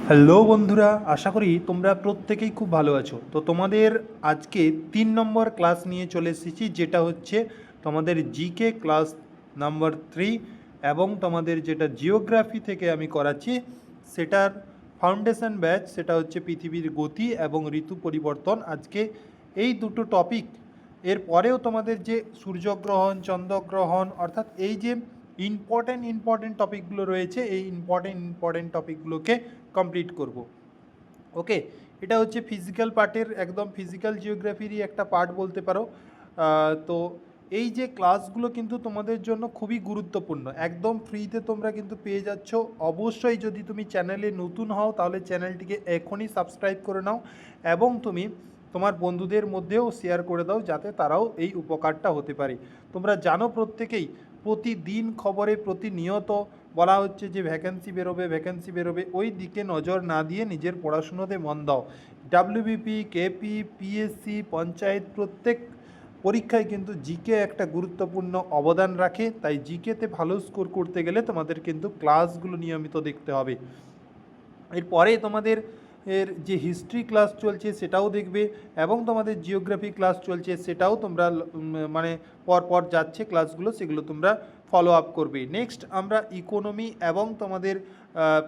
Hello বন্ধুরা, আশা করি তোমরা প্রত্যেকেই খুব ভালো আছো। তো তোমাদের আজকে 3 নম্বর ক্লাস নিয়ে চলে এসেছি, যেটা হচ্ছে তোমাদের জিকে ক্লাস নাম্বার 3 এবং তোমাদের যেটা জিওগ্রাফি থেকে আমি করাচ্ছি সেটার ফাউন্ডেশন ব্যাচ, সেটা হচ্ছে পৃথিবীর গতি এবং ঋতু পরিবর্তন। আজকে এই দুটো টপিক, এর পরেও তোমাদের যে সূর্যগ্রহণ, চন্দ্রগ্রহণ, অর্থাৎ এই যে ইম্পর্টেন্ট টপিকগুলো রয়েছে, এই ইম্পর্টেন্ট টপিকগুলোকে কমপ্লিট করব। ওকে, এটা হচ্ছে ফিজিক্যাল পার্টের, একদম ফিজিক্যাল জিওগ্রাফিরই একটা পার্ট বলতে পারো। তো এই যে ক্লাসগুলো কিন্তু তোমাদের জন্য খুবই গুরুত্বপূর্ণ, একদম ফ্রিতে তোমরা কিন্তু পেয়ে যাচ্ছ। অবশ্যই যদি তুমি চ্যানেলে নতুন হও তাহলে চ্যানেলটিকে এখনই সাবস্ক্রাইব করে নাও এবং তুমি তোমার বন্ধুদের মধ্যেও শেয়ার করে দাও, যাতে তারাও এই উপকারটা হতে পারে। তোমরা জানো প্রত্যেকেই, প্রতিদিন খবরে প্রতিনিয়ত বলা হচ্ছে যে ভ্যাকেন্সি বেরোবে, ওই দিকে নজর না দিয়ে নিজের পড়াশুনোতে মন দাও। ডাব্লিউবিপি, কেপি, পিএসসি, পঞ্চায়েত, প্রত্যেক পরীক্ষায় কিন্তু জিকে একটা গুরুত্বপূর্ণ অবদান রাখে। তাই জিকেতে ভালো স্কোর করতে গেলে তোমাদের কিন্তু ক্লাসগুলো নিয়মিত দেখতে হবে। এরপরে তোমাদের যে হিস্ট্রি ক্লাস চলছে সেটাও দেখবে এবং তোমাদের জিওগ্রাফি ক্লাস চলছে সেটাও তোমরা মানে পরপর যাচ্ছে ক্লাসগুলো, সেগুলো তোমরা ফলো আপ করবে। নেক্সট আমরা ইকোনমি এবং তোমাদের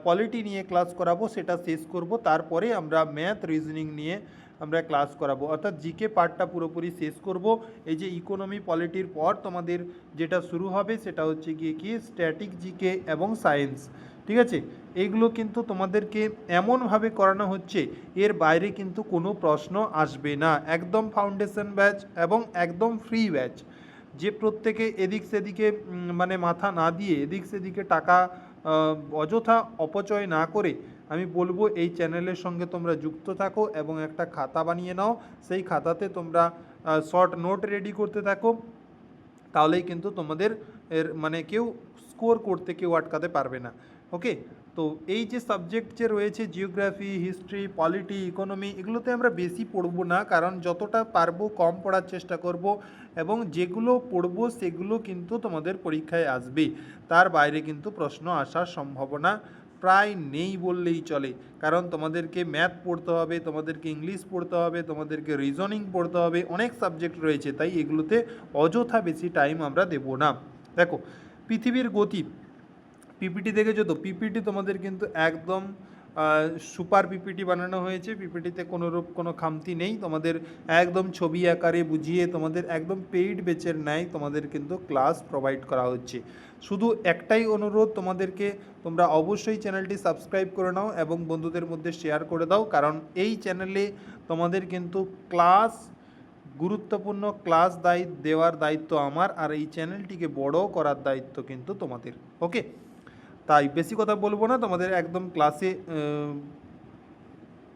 পলিটি নিয়ে ক্লাস করাবো, সেটা শেষ করব। তারপরে আমরা ম্যাথ রিজনিং নিয়ে আমরা ক্লাস করাবো, অর্থাৎ জিকে পার্টটা পুরোপুরি শেষ করব। এই যে ইকোনমি পলিটির পর তোমাদের যেটা শুরু হবে সেটা হচ্ছে গিয়ে কি স্ট্যাটিক জিকে এবং সায়েন্স। ঠিক আছে, এইগুলো কিন্তু তোমাদেরকে এমনভাবে করানো হচ্ছে এর বাইরে কিন্তু কোনো প্রশ্ন আসবে না। একদম ফাউন্ডেশন ব্যাচ এবং একদম ফ্রি ব্যাচ, যে প্রত্যেকে এদিক সেদিকে মানে মাথা না দিয়ে এদিক সেদিকে টাকা অযথা অপচয় না করে, আমি বলবো এই চ্যানেলের সঙ্গে তোমরা যুক্ত থাকো এবং একটা খাতা বানিয়ে নাও। সেই খাতাতে তোমরা শর্ট নোট রেডি করতে থাকো, তাহলেই কিন্তু তোমাদের মানে কেউ স্কোর করতে কেউ আটকাতে পারবে না। ওকে, তো এই যে সাবজেক্ট যে রয়েছে জিওগ্রাফি, হিস্ট্রি, পলিটি, ইকোনমি, এগুলোতে আমরা বেশি পড়বো না, কারণ যতটা পারবো কম পড়ার চেষ্টা করব এবং যেগুলো পড়বো সেগুলো কিন্তু তোমাদের পরীক্ষায় আসবে। তার বাইরে কিন্তু প্রশ্ন আসার সম্ভাবনা প্রায় নেই বললেই চলে, কারণ তোমাদেরকে ম্যাথ পড়তে হবে, তোমাদেরকে ইংলিশ পড়তে হবে, তোমাদেরকে রিজনিং পড়তে হবে, অনেক সাবজেক্ট রয়েছে। তাই এগুলোতে অযথা বেশি টাইম আমরা দেব না। দেখো, পৃথিবীর গতি পিপিটি দেখেছো তো? পিপিটি তোমাদের কিন্তু একদম সুপার পিপিটি বানানো হয়েছে। পিপিটিতে কোনোরূপ কোনো খামতি নেই, তোমাদের একদম ছবি আকারে বুঝিয়ে তোমাদের একদম পেইড ব্যাচের ন্যায় তোমাদের কিন্তু ক্লাস প্রোভাইড করা হচ্ছে। শুধু একটাই অনুরোধ তোমাদেরকে, তোমরা অবশ্যই চ্যানেলটি সাবস্ক্রাইব করে নাও এবং বন্ধুদের মধ্যে শেয়ার করে দাও, কারণ এই চ্যানেলে তোমাদের কিন্তু ক্লাস, গুরুত্বপূর্ণ ক্লাস দেওয়ার দায়িত্ব আমার, আর এই চ্যানেলটিকে বড় করার দায়িত্ব কিন্তু তোমাদের। ওকে, তাই বেশি কথা বলবো না, তোমাদের একদম ক্লাসে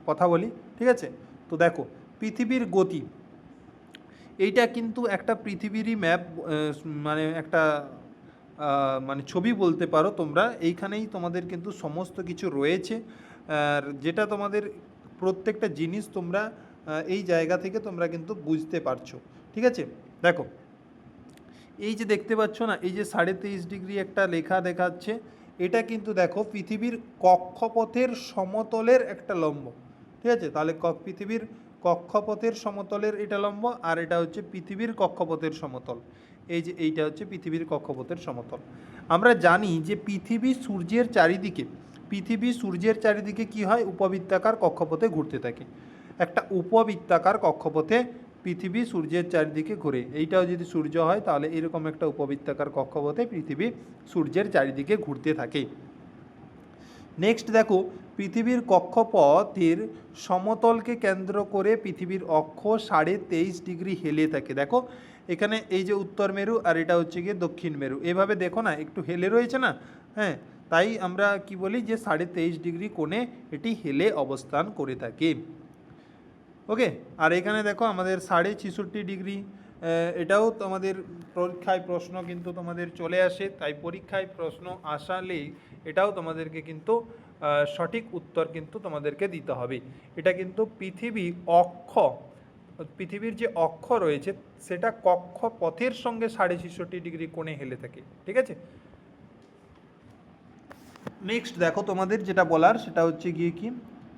কথা বলি, ঠিক আছে? তো দেখো, পৃথিবীর গতি, এইটা কিন্তু একটা পৃথিবীরই ম্যাপ, মানে একটা মানে ছবি বলতে পারো তোমরা। এইখানেই তোমাদের কিন্তু সমস্ত কিছু রয়েছে, আর যেটা তোমাদের প্রত্যেকটা জিনিস তোমরা এই জায়গা থেকে তোমরা কিন্তু বুঝতে পারছো। ঠিক আছে, দেখো এই যে দেখতে পাচ্ছ না, এই যে 23.5 একটা লেখা দেখাচ্ছে, এটা কিন্তু দেখো পৃথিবীর কক্ষপথের সমতলের একটা লম্ব। ঠিক আছে, তাহলে পৃথিবীর কক্ষপথের সমতলের এটা লম্ব, আর এটা হচ্ছে পৃথিবীর কক্ষপথের সমতল। এই যে এইটা হচ্ছে পৃথিবীর কক্ষপথের সমতল। আমরা জানি যে পৃথিবী সূর্যের চারিদিকে কি হয়, উপবৃত্তাকার কক্ষপথে ঘুরতে থাকে। একটা উপবৃত্তাকার কক্ষপথে পৃথিবী সূর্যের চারিদিকে ঘুরে। এইটাও যদি সূর্য হয় তাহলে এরকম একটা উপবৃত্তাকার কক্ষপথে পৃথিবী সূর্যের চারিদিকে ঘুরতে থাকে। নেক্সট দেখো, পৃথিবীর কক্ষপথের সমতলকে কেন্দ্র করে পৃথিবীর অক্ষ 23.5 হেলে থাকে। দেখো এখানে এই যে উত্তর মেরু আর এটা হচ্ছে গিয়ে দক্ষিণ মেরু, এভাবে দেখো না একটু হেলে রয়েছে না? হ্যাঁ, তাই আমরা কি বলি যে 23.5 কোণে এটি হেলে অবস্থান করে থাকে। ওকে, আর এখানে দেখো আমাদের 66.5, এটাও তোমাদের পরীক্ষায় প্রশ্ন কিন্তু তোমাদের চলে আসে। তাই পরীক্ষায় প্রশ্ন আসালেই এটাও তোমাদেরকে কিন্তু সঠিক উত্তর কিন্তু তোমাদেরকে দিতে হবে। এটা কিন্তু পৃথিবীর যে অক্ষ রয়েছে সেটা কক্ষপথের সঙ্গে 66.5 কোণে হেলে থাকে। ঠিক আছে, নেক্সট দেখো তোমাদের যেটা বলার সেটা হচ্ছে গিয়ে কি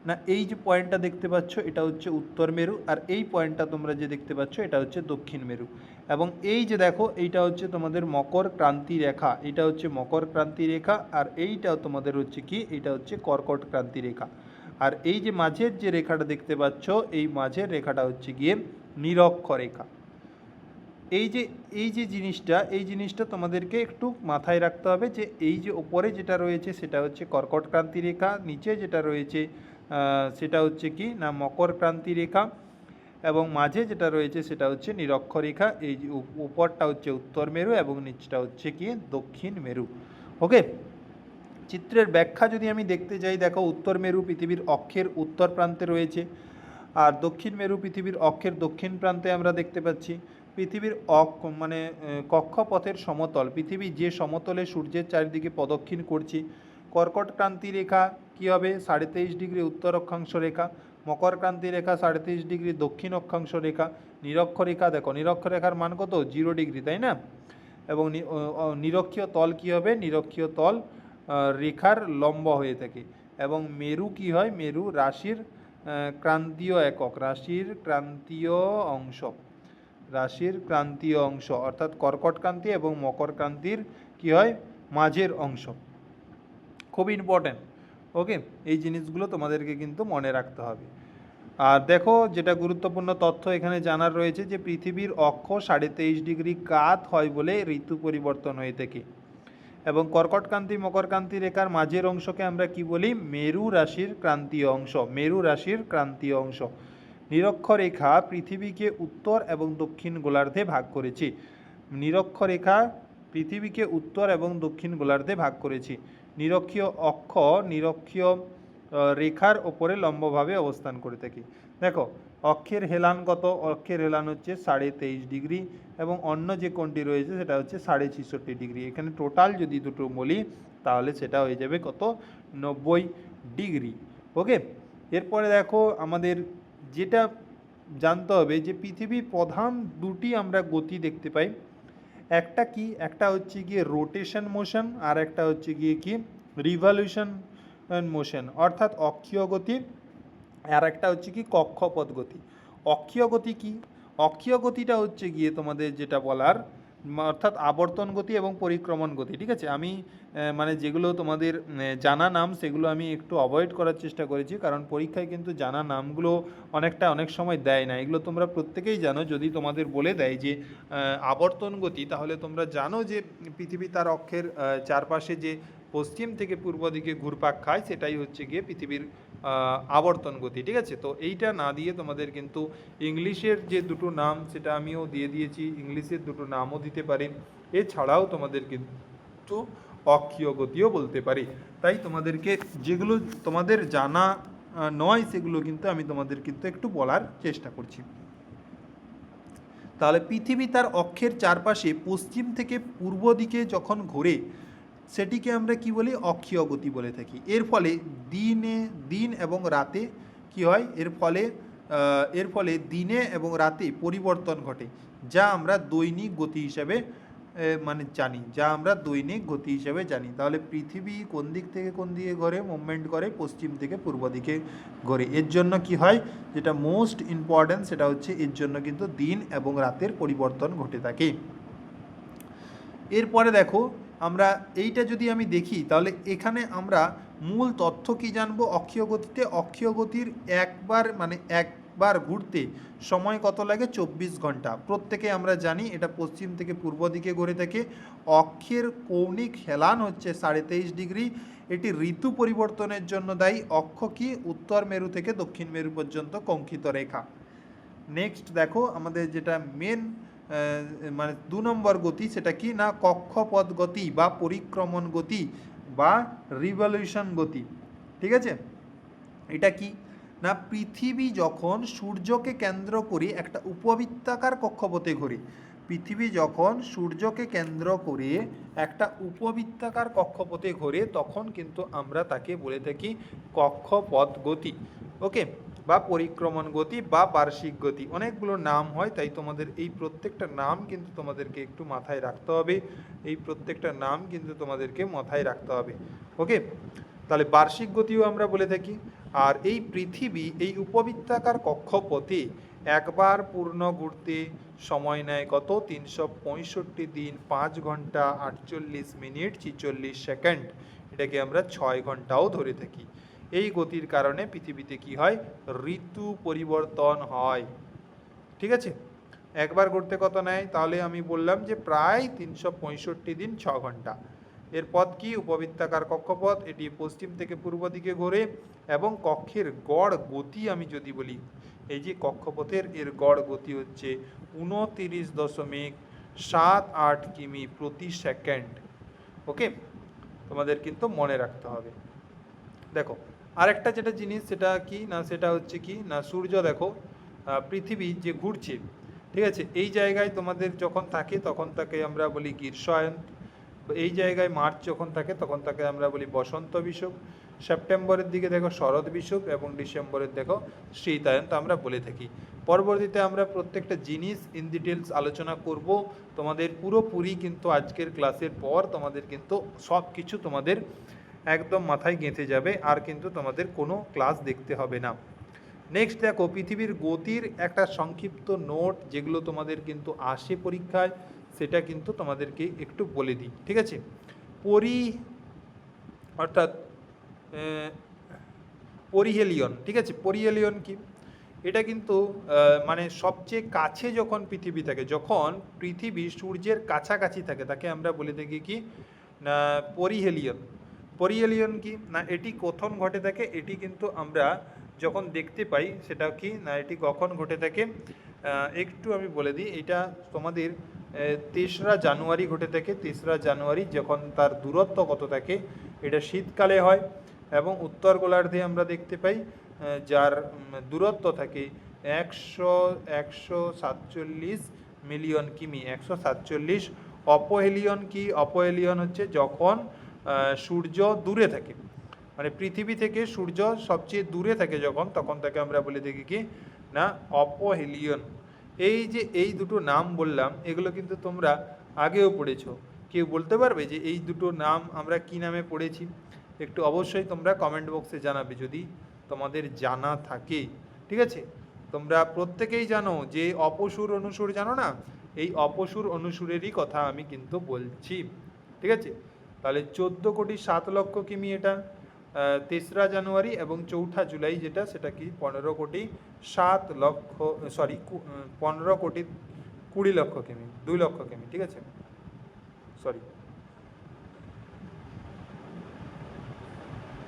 না, এই যে পয়েন্টটা দেখতে পাচ্ছ এটা হচ্ছে উত্তর মেরু, আর এই পয়েন্টটা তোমরা যে দেখতে পাচ্ছ এটা হচ্ছে দক্ষিণ মেরু। এবং এই যে দেখো এইটা হচ্ছে তোমাদের মকর ক্রান্তি রেখা, এটা হচ্ছে মকর ক্রান্তি রেখা, আর এইটাও তোমাদের হচ্ছে কি, এটা হচ্ছে কর্কট ক্রান্তি রেখা। আর এই যে মাঝের যে রেখাটা দেখতে পাচ্ছ, এই মাঝের রেখাটা হচ্ছে গিয়ে নিরক্ষরেখা। এই যে জিনিসটা তোমাদেরকে একটু মাথায় রাখতে হবে, যে এই যে ওপরে যেটা রয়েছে সেটা হচ্ছে কর্কট ক্রান্তি রেখা, নিচে যেটা রয়েছে সেটা হচ্ছে কি না মকর ক্রান্তি রেখা, এবং মাঝে যেটা রয়েছে সেটা হচ্ছে নিরক্ষরেখা। এই যে উপরটা হচ্ছে উত্তর মেরু এবং নিচটা হচ্ছে কি দক্ষিণ মেরু। ওকে, চিত্রের ব্যাখ্যা যদি আমি দেখতে যাই, দেখো উত্তর মেরু পৃথিবীর অক্ষের উত্তর প্রান্তে রয়েছে, আর দক্ষিণ মেরু পৃথিবীর অক্ষের দক্ষিণ প্রান্তে আমরা দেখতে পাচ্ছি। পৃথিবীর কক্ষপথের সমতল, পৃথিবী যে সমতলে সূর্যের চারিদিকে প্রদক্ষিণ করছি। কর্কট ক্রান্তি রেখা কী হবে, 23.5 ডিগ্রি উত্তর অক্ষাংশ রেখা। মকর ক্রান্তি রেখা 23.5 ডিগ্রি দক্ষিণ অক্ষাংশ রেখা। নিরক্ষরেখা দেখো, নিরক্ষরেখার মান কত, 0 ডিগ্রি, তাই না? এবং নিরক্ষীয় তল কী হবে, নিরক্ষীয় তল রেখার লম্ব হয়ে থাকে। এবং মেরু কি হয়, মেরু রাশির ক্রান্তীয় একক, রাশির ক্রান্তীয় অংশ, রাশির ক্রান্তীয় অংশ, অর্থাৎ কর্কট ক্রান্তি এবং মকর ক্রান্তির কি হয়, মাঝের অংশ। খুব ইম্পর্ট্যান্ট। ওকে, এই জিনিসগুলো তোমাদেরকে কিন্তু মনে রাখতে হবে। আর দেখো যেটা গুরুত্বপূর্ণ তথ্য এখানে জানার রয়েছে, যে পৃথিবীর অক্ষ 23.5 ডিগ্রি কাত হয় বলে ঋতু পরিবর্তন হয়ে থাকে। এবং কর্কটক্রান্তি মকরক্রান্তি রেখার মাঝের অংশকে আমরা কি বলি, মেরু রাশির ক্রান্তীয় অংশ, মেরু রাশির ক্রান্তীয় অংশ। নিরক্ষরেখা পৃথিবীকে উত্তর এবং দক্ষিণ গোলার্ধে ভাগ করেছে, নিরক্ষরেখা পৃথিবীকে উত্তর এবং দক্ষিণ গোলার্ধে ভাগ করেছে। নিরক্ষীয় অক্ষ নিরক্ষীয় রেখার ওপরে লম্বভাবে অবস্থান করে থাকে। দেখো অক্ষের হেলান কত, অক্ষের হেলান হচ্ছে 23.5 ডিগ্রি, এবং অন্য যে কোণটি রয়েছে সেটা হচ্ছে 66.5 ডিগ্রি। এখানে টোটাল যদি দুটো বলি তাহলে সেটা হয়ে যাবে কত, 90 ডিগ্রি। ওকে, এরপরে দেখো আমাদের যেটা জানতে হবে, যে পৃথিবীর প্রধান দুটি আমরা গতি দেখতে পাই, একটা কি, একটা হচ্ছে গিয়ে রোটেশন মোশন, আর একটা হচ্ছে গিয়ে কি রিভলিউশন মোশন, অর্থাৎ অক্ষীয় গতি, আর একটা হচ্ছে কি কক্ষপথ গতি। অক্ষীয় গতি কি, অক্ষীয় গতিটা হচ্ছে গিয়ে তোমাদের যেটা বলার, অর্থাৎ আবর্তন গতি এবং পরিক্রমণ গতি। ঠিক আছে, আমি মানে যেগুলো তোমাদের জানা নাম সেগুলো আমি একটু অ্যাভয়েড করার চেষ্টা করেছি, কারণ পরীক্ষায় কিন্তু জানা নামগুলো অনেক সময় দেয় না। এগুলো তোমরা প্রত্যেকেই জানো, যদি তোমাদের বলে দেয় যে আবর্তন গতি, তাহলে তোমরা জানো যে পৃথিবী তার অক্ষের চারপাশে যে পশ্চিম থেকে পূর্ব দিকে ঘুরপাক খায়, সেটাই হচ্ছে গিয়ে পৃথিবীর আবর্তন গতি। ঠিক আছে, তো এইটা না দিয়ে তোমাদের কিন্তু ইংলিশের যে দুটো নাম সেটা আমিও দিয়ে দিয়েছি, ইংলিশের দুটো নামও দিতে পারি, এছাড়াও তোমাদের কিন্তু অক্ষীয় গতিও বলতে পারি। তাই তোমাদেরকে যেগুলো তোমাদের জানা নয় সেগুলো কিন্তু আমি তোমাদের কিন্তু একটু বলার চেষ্টা করছি। তাহলে পৃথিবী তার অক্ষের চারপাশে পশ্চিম থেকে পূর্ব দিকে যখন ঘোরে, সেটিকে আমরা কি বলি, অক্ষীয় গতি বলে থাকি। এর ফলে দিন এবং রাতে কি হয়, এর ফলে দিনে এবং রাতে পরিবর্তন ঘটে, যা আমরা দৈনিক গতি হিসাবে জানি। তাহলে পৃথিবী কোন দিক থেকে কোন দিকে ঘোরে, মুভমেন্ট করে পশ্চিম থেকে পূর্ব দিকে ঘোরে। এর জন্য কি হয়, যেটা মোস্ট ইম্পর্ট্যান্ট সেটা হচ্ছে এর জন্য কিন্তু দিন এবং রাতের পরিবর্তন ঘটে থাকে। এরপরে দেখো আমরা এইটা যদি আমি দেখি, তাহলে এখানে আমরা মূল তথ্য কি জানবো, অক্ষীয় গতিতে অক্ষীয় গতির একবার ঘুরতে সময় কত লাগে, 24 ঘন্টা। প্রত্যেকে আমরা জানি এটা পশ্চিম থেকে পূর্ব দিকে ঘুরে থাকে। অক্ষের কৌণিক হেলান হচ্ছে 23.5 ডিগ্রি। এটি ঋতু পরিবর্তনের জন্য দায়ী। অক্ষ কি, উত্তর মেরু থেকে দক্ষিণ মেরু পর্যন্ত কঙ্কিত রেখা। নেক্সট দেখো আমাদের যেটা মেন 2 নম্বর গতি, সেটা কি না কক্ষপথ গতি বা পরিক্রমণ গতি বা রিভলিউশন গতি। ঠিক আছে, এটা কি না পৃথিবী যখন সূর্যকে কেন্দ্র করে একটা উপবৃত্তাকার কক্ষপথে ঘোরে, পৃথিবী যখন সূর্যকে কেন্দ্র করে একটা উপবৃত্তাকার কক্ষপথে ঘোরে, তখন কিন্তু আমরা তাকে বলে থাকি কক্ষপথ গতি। ওকে, বা পরিক্রমণ গতি বা বার্ষিক গতি, অনেকগুলো নাম হয়, তাই তোমাদের এই প্রত্যেকটা নাম কিন্তু তোমাদেরকে একটু মাথায় রাখতে হবে, এই প্রত্যেকটা নাম কিন্তু তোমাদেরকে মাথায় রাখতে হবে। ওকে, তাহলে বার্ষিক গতিও আমরা বলে থাকি। আর এই পৃথিবী এই উপবৃত্তাকার কক্ষপথে একবার পূর্ণ ঘুরতে সময় নেয় কত? 365 দিন 5 ঘন্টা 48 মিনিট 46 সেকেন্ড, এটাকে আমরা 6 ঘন্টাও ধরে থাকি। এই গতির কারণে পৃথিবীতে কি হয়? ঋতু পরিবর্তন হয়। ঠিক আছে, একবার ঘুরতে কত নেয়? তাহলে আমি বললাম যে প্রায় 365 দিন 6 ঘন্টা। এর পথ কি? উপবৃত্তাকার কক্ষপথ, এটি পশ্চিম থেকে পূর্ব দিকে ঘোরে এবং কক্ষের গড় গতি আমি যদি বলি, এই যে কক্ষপথের এর গড় গতি হচ্ছে 29.78 কিমি প্রতি সেকেন্ড। ওকে, তোমাদের কিন্তু মনে রাখতে হবে। দেখো আরেকটা যেটা জিনিস, সেটা কি না, সেটা হচ্ছে কি না, সূর্য দেখো পৃথিবী যে ঘুরছে, ঠিক আছে, এই জায়গায় তোমাদের যখন থাকে তখন তাকে আমরা বলি গ্রীষ্মায়ন, এই জায়গায় মার্চ যখন থাকে তখন তাকে আমরা বলি বসন্ত বিষুব, সেপ্টেম্বরের দিকে দেখো শরৎ বিষুব এবং ডিসেম্বরের দেখো শীতায়ন, তো আমরা বলে থাকি। পরবর্তীতে আমরা প্রত্যেকটা জিনিস ইন ডিটেলস আলোচনা করব তোমাদের পুরোপুরি, কিন্তু আজকের ক্লাসের পর তোমাদের কিন্তু সব কিছু তোমাদের একদম মাথায় গেঁথে যাবে, আর কিন্তু তোমাদের কোনো ক্লাস দেখতে হবে না। নেক্সট দেখো পৃথিবীর গতির একটা সংক্ষিপ্ত নোট, যেগুলো তোমাদের কিন্তু আসে পরীক্ষায়, সেটা কিন্তু তোমাদেরকে একটু বলে দিই। ঠিক আছে, অর্থাৎ পরিহেলিয়ন, ঠিক আছে, পরিহেলিয়ন কি? এটা কিন্তু মানে সবচেয়ে কাছে যখন পৃথিবী থাকে, যখন পৃথিবী সূর্যের কাছাকাছি থাকে, তাকে আমরা বলে থাকি কি না পরিহেলিয়ন। পরিহেলিয়ন কি না, এটি কখন ঘটে থাকে? এটি কিন্তু আমরা যখন দেখতে পাই, সেটা কি না, এটি কখন ঘটে থাকে একটু আমি বলে দিই। এটা তোমাদের 3রা জানুয়ারি ঘটে থাকে। 3রা জানুয়ারি যখন তার দূরত্ব কত থাকে, এটা শীতকালে হয় এবং উত্তর গোলার্ধে আমরা দেখতে পাই যার দূরত্ব থাকে 147 মিলিয়ন কিমি, 147। অপহেলিয়ন কি? অপহেলিয়ন হচ্ছে যখন সূর্য দূরে থাকে, মানে পৃথিবী থেকে সূর্য সবচেয়ে দূরে থাকে যখন, তখন তাকে আমরা বলে থাকি কি না অপহেলিয়ন। এই যে এই দুটো নাম বললাম, এগুলো কিন্তু তোমরা আগেও পড়েছো। কেউ বলতে পারবে যে এই দুটো নাম আমরা কি নামে পড়েছি? একটু অবশ্যই তোমরা কমেন্ট বক্সে জানাবে যদি তোমাদের জানা থাকে। ঠিক আছে, তোমরা প্রত্যেকেই জানো যে অপসুর অনুসুর জানো না, এই অপসুর অনুসুরেরই কথা আমি কিন্তু বলছি। ঠিক আছে, তাহলে 14,07,00,000 কিমি এটা 3রা জানুয়ারি, এবং 4ঠা জুলাই যেটা, সেটা কি 15,20,00,000 কিমি, 2 লক্ষ কিমি। ঠিক আছে, সরি,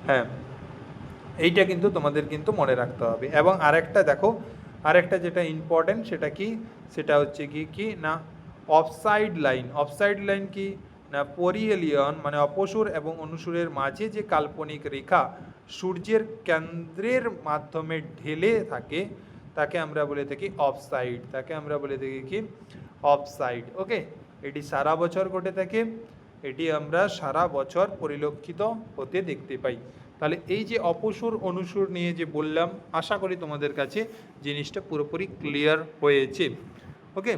হ্যাঁ, এইটা কিন্তু তোমাদের কিন্তু মনে রাখতে হবে। এবং আরেকটা দেখো, আরেকটা যেটা ইম্পর্টেন্ট, সেটা কি, সেটা হচ্ছে কি না অফসাইড লাইন। অফসাইড লাইন কি না পরিহেলিয়ন মানে অপসুর এবং অনুসুরের মাঝে যে কাল্পনিক রেখা সূর্যের কেন্দ্রের মাধ্যমে ঢেলে থাকে, তাকে আমরা বলে থাকি অফসাইড, তাকে আমরা বলে থাকি কি অফসাইড। ওকে, এটি সারা বছর ঘটে থাকে, এটি আমরা সারা বছর পরিলক্ষিত হতে দেখতে পাই। তাহলে এই যে অপসুর অনুসুর নিয়ে যে বললাম, আশা করি তোমাদের কাছে জিনিসটা পুরোপুরি ক্লিয়ার হয়েছে। ওকে,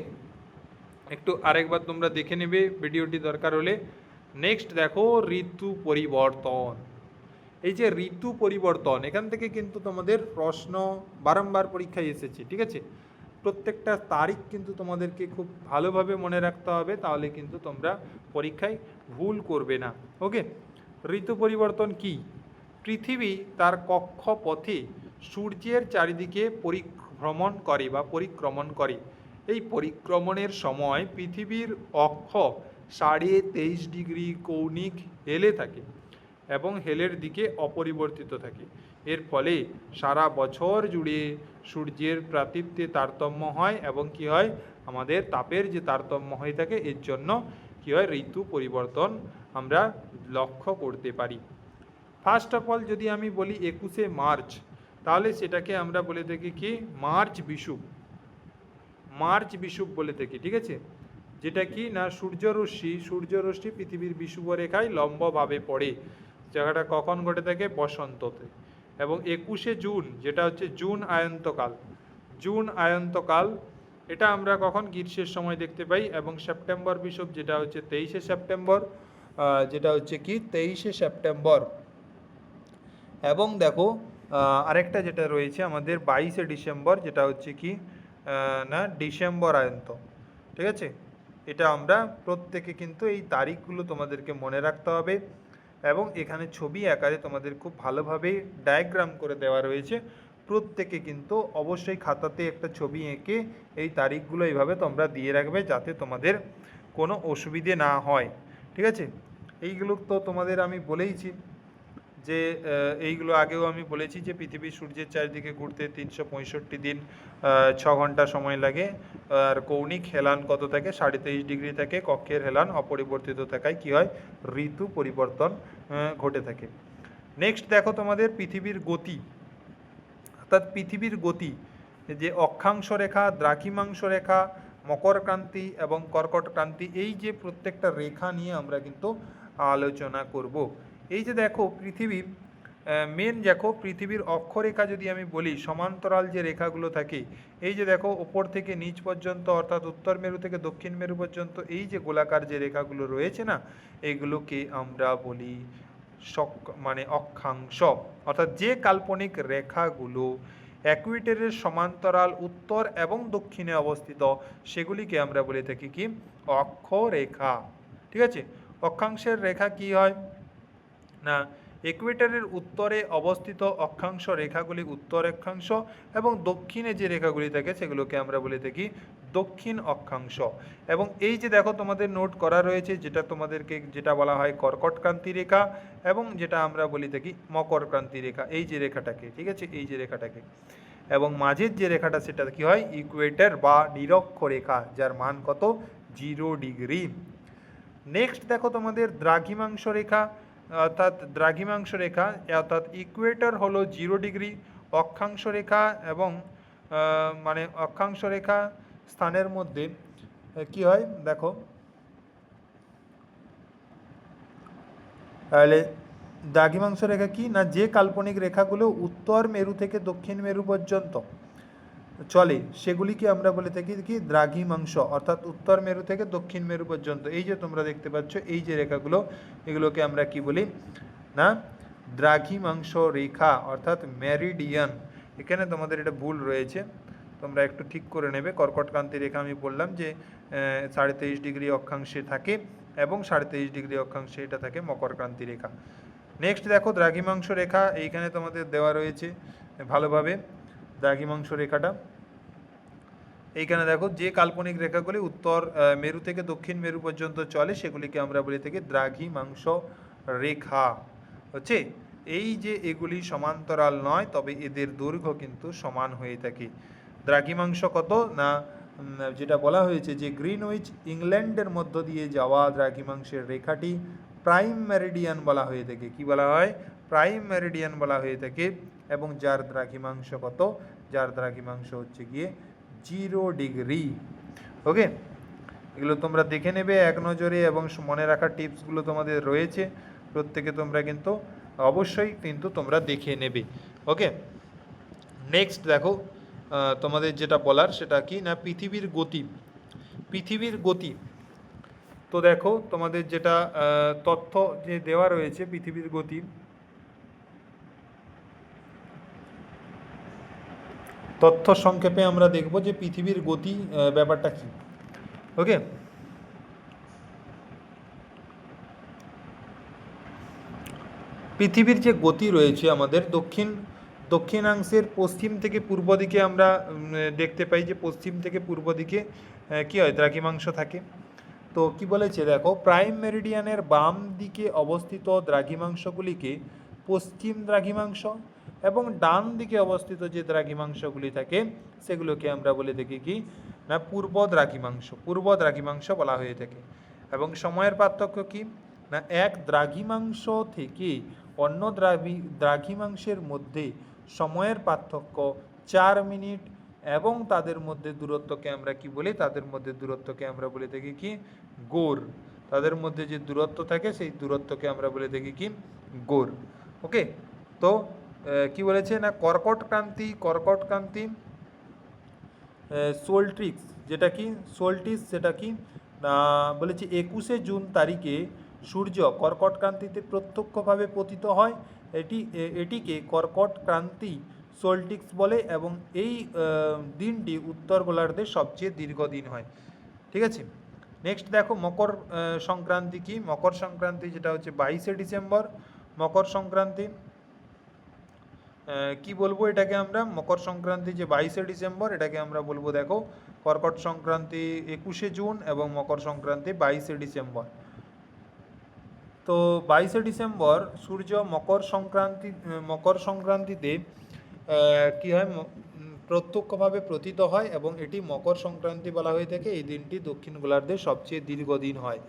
একটু আরেকবার তোমরা দেখে নেবে ভিডিওটি দরকার হলে। নেক্সট দেখো ঋতু পরিবর্তন। এই যে ঋতু পরিবর্তন, এখান থেকে কিন্তু তোমাদের প্রশ্ন বারংবার পরীক্ষায় এসেছে। ঠিক আছে, প্রত্যেকটা তারিখ কিন্তু তোমাদেরকে খুব ভালোভাবে মনে রাখতে হবে, তাহলে কিন্তু তোমরা পরীক্ষায় ভুল করবে না। ওকে, ঋতু পরিবর্তন কি? পৃথিবী তার কক্ষপথে সূর্যের চারিদিকে পরিভ্রমণ করে বা পরিক্রমণ করে। এই পরিক্রমণের সময় পৃথিবীর অক্ষ 23.5 ডিগ্রি কৌণিক হেলে থাকে এবং হেলের দিকে অপরিবর্তিত থাকে। এর ফলে সারা বছর জুড়ে সূর্যের প্রাতিত্বে তারতম্য হয় এবং কি হয়, আমাদের তাপের যে তারতম্য হয়ে থাকে, এর জন্য কি হয়, ঋতু পরিবর্তন আমরা লক্ষ্য করতে পারি। ফার্স্ট অফ অল যদি আমি বলি 21শে মার্চ, তাহলে সেটাকে আমরা বলে থাকি কি মার্চ বিষুব, মার্চ বিষুব বলে থাকি। ঠিক আছে, যেটা কি না সূর্যরশ্মি পৃথিবীর বিষুব রেখায় লম্বভাবে পড়ে। জায়গাটা কখন ঘটে থাকে? বসন্ততে। এবং 21শে জুন যেটা হচ্ছে জুন আয়ন্তকাল, জুন আয়ন্তকাল এটা আমরা কখন গ্রীষ্মের সময় দেখতে পাই। এবং সেপ্টেম্বর বিষুব যেটা হচ্ছে 23শে সেপ্টেম্বর, যেটা হচ্ছে কি 23শে সেপ্টেম্বর। এবং দেখো আরেকটা যেটা রয়েছে আমাদের 22শে ডিসেম্বর, যেটা হচ্ছে কি না ডিসেম্বর আয়ন্ত, ঠিক আছে। এটা আমরা প্রত্যেকে কিন্তু এই তারিখগুলো তোমাদেরকে মনে রাখতে হবে। এবং এখানে ছবি আকারে তোমাদের খুব ভালোভাবে ডায়াগ্রাম করে দেওয়া রয়েছে, প্রত্যেকে কিন্তু অবশ্যই খাতাতে একটা ছবি এঁকে এই তারিখগুলো এইভাবে তোমরা দিয়ে রাখবে যাতে তোমাদের কোনো অসুবিধে না হয়, ঠিক আছে। এইগুলো তো তোমাদের আমি বলেইছি যে এইগুলো আগেও আমি বলেছি যে পৃথিবী সূর্যের চারিদিকে ঘুরতে 365 দিন 6 ঘন্টা সময় লাগে। আর কৌণিক হেলান কত থাকে 23.5 ডিগ্রি থাকে, কক্ষের হেলান অপরিবর্তিত থাকায় কী হয় ঋতু পরিবর্তন ঘটে থাকে। নেক্সট দেখো তোমাদের পৃথিবীর গতি, অর্থাৎ পৃথিবীর গতি যে অক্ষাংশ রেখা, দ্রাঘিমাংশ রেখা, মকরক্রান্তি এবং কর্কটক্রান্তি, এই যে প্রত্যেকটা রেখা নিয়ে আমরা কিন্তু আলোচনা করব। এই যে দেখো পৃথিবীর মেন দেখো পৃথিবীর অক্ষরেখা যদি আমি বলি, সমান্তরাল যে রেখাগুলো থাকে, এই যে দেখো ওপর থেকে নিচ পর্যন্ত অর্থাৎ উত্তর মেরু থেকে দক্ষিণ মেরু পর্যন্ত এই যে গোলাকার যে রেখাগুলো রয়েছে না, এইগুলোকে আমরা বলি মানে অক্ষাংশ। অর্থাৎ যে কাল্পনিক রেখাগুলো ইকুয়েটরের সমান্তরাল উত্তর এবং দক্ষিণে অবস্থিত সেগুলিকে আমরা বলে থাকি কি অক্ষরেখা, ঠিক আছে। অক্ষাংশের রেখা কি হয় না, ইকুয়েটরের উত্তরে অবস্থিত অক্ষাংশ রেখাগুলি উত্তর অক্ষাংশ এবং দক্ষিণে যে রেখাগুলি থাকে সেগুলোকে আমরা বলে থাকি দক্ষিণ অক্ষাংশ। এবং এই যে দেখো তোমাদের নোট করা রয়েছে যেটা তোমাদেরকে যেটা বলা হয় কর্কটক্রান্তি রেখা এবং যেটা আমরা বলি থাকি মকরক্রান্তি রেখা, এই যে রেখাটাকে, ঠিক আছে, এই যে রেখাটাকে। এবং মাঝের যে রেখাটা সেটা কি হয় ইকুয়েটর বা নিরক্ষরেখা, যার মান কত 0 ডিগ্রি। নেক্সট দেখো তোমাদের দ্রাঘিমাংশ রেখা, অর্থাৎ দ্রাঘিমাংশ রেখা অর্থাৎ ইকুয়েটর হলো 0 ডিগ্রি, অক্ষাংশ রেখা এবং মানে অক্ষাংশ রেখা স্থানের মধ্যে কি হয় দেখো, তাহলে দ্রাঘিমাংশ রেখা কি না, যে কাল্পনিক রেখাগুলো উত্তর মেরু থেকে দক্ষিণ মেরু পর্যন্ত চলে সেগুলিকে আমরা বলে থাকি কি দ্রাঘিমাংশ, অর্থাৎ উত্তর মেরু থেকে দক্ষিণ মেরু পর্যন্ত। এই যে তোমরা দেখতে পাচ্ছ এই যে রেখাগুলো, এগুলোকে আমরা কি বলি না দ্রাঘিমাংশ রেখা অর্থাৎ মেরিডিয়ান। এখানে তোমাদের এটা ভুল রয়েছে, তোমরা একটু ঠিক করে নেবে। কর্কটক্রান্তি রেখা আমি বললাম যে 23.5 ডিগ্রি অক্ষাংশে থাকে এবং 23.5 ডিগ্রি অক্ষাংশে এটা থাকে মকরক্রান্তি রেখা। নেক্সট দেখো দ্রাঘিমাংশ রেখা, এইখানে তোমাদের দেওয়া রয়েছে ভালোভাবে দ্রাঘিমাংশ রেখাটা। এইখানে দেখো যে কাল্পনিক রেখাগুলি উত্তর মেরু থেকে দক্ষিণ মেরু পর্যন্ত চলে সেগুলিকে আমরা বলে থাকি দ্রাঘিমাংশ রেখা হচ্ছে। এই যে এগুলি সমান্তরাল নয় তবে এদের দৈর্ঘ্য কিন্তু সমান হয়ে থাকে। দ্রাঘিমাংশ কত না যেটা বলা হয়েছে যে গ্রিনউইচ ইংল্যান্ডের মধ্য দিয়ে যাওয়া দ্রাঘিমাংশের রেখাটি প্রাইম মেরিডিয়ান বলা হয়ে থাকে। কি বলা হয় প্রাইম মেরিডিয়ান বলা হয়ে থাকে। এবং যার দ্রাঘিমাংশ কত, যার দ্রাঘিমাংশ হচ্ছে গিয়ে 0 ডিগ্রি। ওকে, এগুলো তোমরা দেখে নেবে এক নজরে এবং মনে রাখার টিপসগুলো তোমাদের রয়েছে, প্রত্যেকে তোমরা কিন্তু অবশ্যই কিন্তু তোমরা দেখে নেবে। ওকে, নেক্সট দেখো তোমাদের যেটা বলার সেটা কি না পৃথিবীর গতি। পৃথিবীর গতি তো দেখো তোমাদের যেটা তথ্য যে দেওয়া রয়েছে পৃথিবীর গতি, তথ্য সংক্ষেপে আমরা দেখব যে পৃথিবীর গতি ব্যাপারটা কি। ওকে, পৃথিবীর যে গতি রয়েছে আমাদের দক্ষিণাংশের পশ্চিম থেকে পূর্ব দিকে আমরা দেখতে পাই যে পশ্চিম থেকে পূর্ব দিকে কি হয় দ্রাঘিমাংশ থাকে। তো কি বলেছে দেখো প্রাইম মেরিডিয়ানের বাম দিকে অবস্থিত দ্রাঘিমাংশগুলিকে পশ্চিম দ্রাঘিমাংশ এবং ডান দিকে অবস্থিত যে দ্রাঘিমাংশগুলি থাকে সেগুলোকে আমরা বলে থাকি কি না পূর্ব দ্রাঘিমাংশ, পূর্ব দ্রাঘিমাংশ বলা হয়ে থাকে। এবং সময়ের পার্থক্য কি না এক দ্রাঘিমাংশ থেকে অন্য দ্রাঘিমাংশের মধ্যে সময়ের পার্থক্য 4 মিনিট এবং তাদের মধ্যে দূরত্বকে আমরা কি বলি, তাদের মধ্যে দূরত্বকে আমরা বলে থাকি কি গড়। তাদের মধ্যে যে দূরত্ব থাকে সেই দূরত্বকে আমরা বলে থাকি কি গড়। ওকে, তো কি বলেছে না কর্কট ক্রান্তি সোলট্রিক্স যেটা কি সোলটিস সেটা কি না বলেছে 21শে জুন তারিখে সূর্য কর্কট ক্রান্তিতে প্রত্যক্ষভাবে পতিত হয়। এটিকে কর্কট ক্রান্তি সোলটিক্স বলে এবং এই দিনটি উত্তর গোলার্ধের সবচেয়ে দীর্ঘ দিন হয়। ঠিক আছে, নেক্সট দেখো মকর সংক্রান্তি কি। মকর সংক্রান্তি যেটা হচ্ছে 22শে ডিসেম্বর। মকর সংক্রান্তি কি বলবো এটাকে আমরা, মকর সংক্রান্তি যে 22শে ডিসেম্বর এটাকে আমরা বলবো দেখো কর্কট সংক্রান্তি 21শে জুন এবং মকর সংক্রান্তি 22শে ডিসেম্বর। তো 22শে ডিসেম্বর সূর্য মকর সংক্রান্তিতে কি হয় প্রত্যক্ষভাবে পতিত হয় এবং এটি মকর সংক্রান্তি বলা হয়ে থাকে। এই দিনটি দক্ষিণ গোলার্ধের সবচেয়ে দীর্ঘ দিন হয়।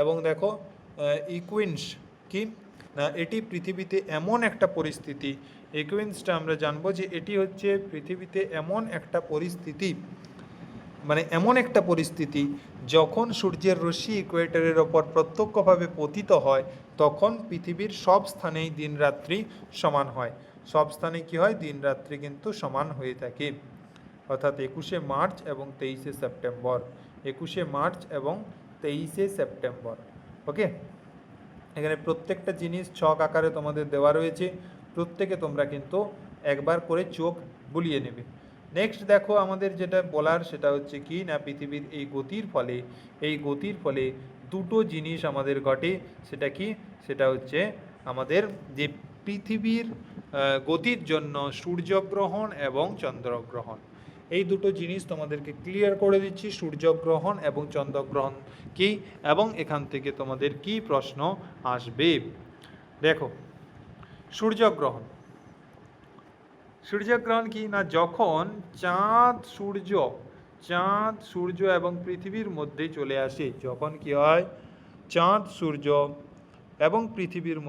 এবং দেখো ইকুইন্স কি না, এটি পৃথিবীতে এমন একটা পরিস্থিতি, ইকুইন্সটা আমরা জানবো যে এটি হচ্ছে পৃথিবীতে এমন একটা পরিস্থিতি, মানে এমন একটা পরিস্থিতি যখন সূর্যের রশ্মি ইকুয়েটরের ওপর প্রত্যক্ষভাবে পতিত হয় তখন পৃথিবীর সব স্থানেই দিন রাত্রি সমান হয়। সব স্থানে কি হয়, দিন রাত্রি কিন্তু সমান হয়ে থাকে। অর্থাৎ 21শে মার্চ এবং 23শে সেপ্টেম্বর, 21শে মার্চ এবং 23শে সেপ্টেম্বর। ওকে, এখানে প্রত্যেকটা জিনিস ছক আকারে তোমাদের দেওয়া রয়েছে, প্রত্যেকে তোমরা কিন্তু একবার করে চোখ বুলিয়ে নেবে। নেক্সট দেখো আমাদের যেটা বলার সেটা হচ্ছে কি না, পৃথিবীর এই গতির ফলে দুটো জিনিস আমাদের ঘটে। সেটা কি, সেটা হচ্ছে আমাদের যে পৃথিবীর গতির জন্য সূর্যগ্রহণ এবং চন্দ্রগ্রহণ, এই দুটো জিনিস তোমাদেরকে ক্লিয়ার করে দিচ্ছি, সূর্যগ্রহণ এবং চন্দ্রগ্রহণ কি, এবং এখান থেকে তোমাদের কি প্রশ্ন আসবে। দেখো সূর্যগ্রহণ কি না, যখন চাঁদ সূর্য এবং পৃথিবীর মধ্যে চলে আসে, যখন কি হয় চাঁদ সূর্য এবং পৃথিবীর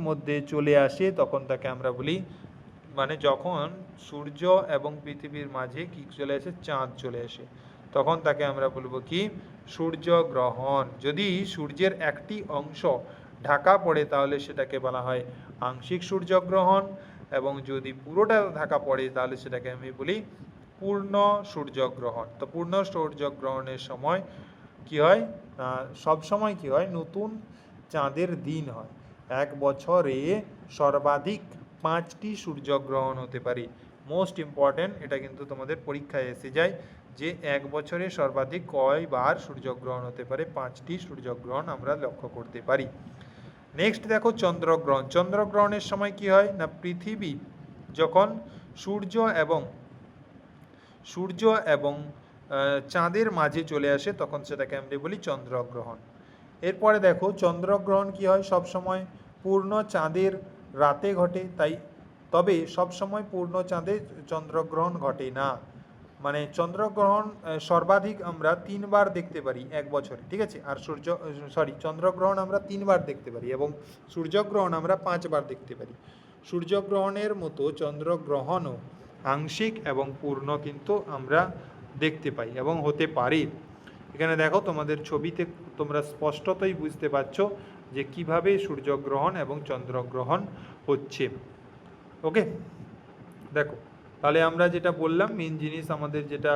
মধ্যে চলে আসে তখন তাকে আমরা বলি, মানে যখন সূর্য এবং পৃথিবীর মাঝে কি চলে আসে, চাঁদ চলে আসে, তখন তাকে আমরা বলবো কি, সূর্যগ্রহণ। যদি সূর্যের একটি অংশ ঢাকা পড়ে তাহলে সেটাকে বলা হয় আংশিক সূর্যগ্রহণ, এবং যদি পুরোটা ঢাকা পড়ে তাহলে সেটাকে আমি বলি পূর্ণ সূর্যগ্রহণ। তো পূর্ণ সূর্যগ্রহণের সময় কি হয়, সব সময় কি হয়, নতুন চাঁদের দিন হয়। এক বছরে সর্বাধিক 5টি সূর্যগ্রহণ হতে পারে। মোস্ট ইম্পর্ট্যান্ট, এটা কিন্তু তোমাদের পরীক্ষায় এসে যায় যে এক বছরে সর্বাধিক কয়বার সূর্যগ্রহণ হতে পারে, 5টি সূর্যগ্রহণ আমরা লক্ষ্য করতে পারি। নেক্সট দেখো চন্দ্রগ্রহণের সময় কি হয় না, পৃথিবী যখন সূর্য এবং চাঁদের মাঝে চলে আসে তখন সেটাকে আমরা বলি চন্দ্রগ্রহণ। এরপরে দেখো চন্দ্রগ্রহণ কি হয়, সব সময় পূর্ণ চাঁদের রাতে ঘটে, তবে সব সময় পূর্ণ চাঁদে চন্দ্রগ্রহণ ঘটে না। মানে চন্দ্রগ্রহণ সর্বাধিক আমরা 3বার দেখতে পারি এক বছরে, ঠিক আছে, আর চন্দ্রগ্রহণ আমরা 3বার দেখতে পারি এবং সূর্যগ্রহণ আমরা 5বার দেখতে পারি। সূর্যগ্রহণের মতো চন্দ্রগ্রহণও আংশিক এবং পূর্ণ কিন্তু আমরা দেখতে পাই এবং হতে পারে। এখানে দেখো তোমাদের ছবিতে তোমরা স্পষ্টতই বুঝতে পারছো যে কিভাবে সূর্যগ্রহণ এবং চন্দ্রগ্রহণ হচ্ছে। ওকে, দেখো তাহলে আমরা যেটা বললাম মেন জিনিস আমাদের যেটা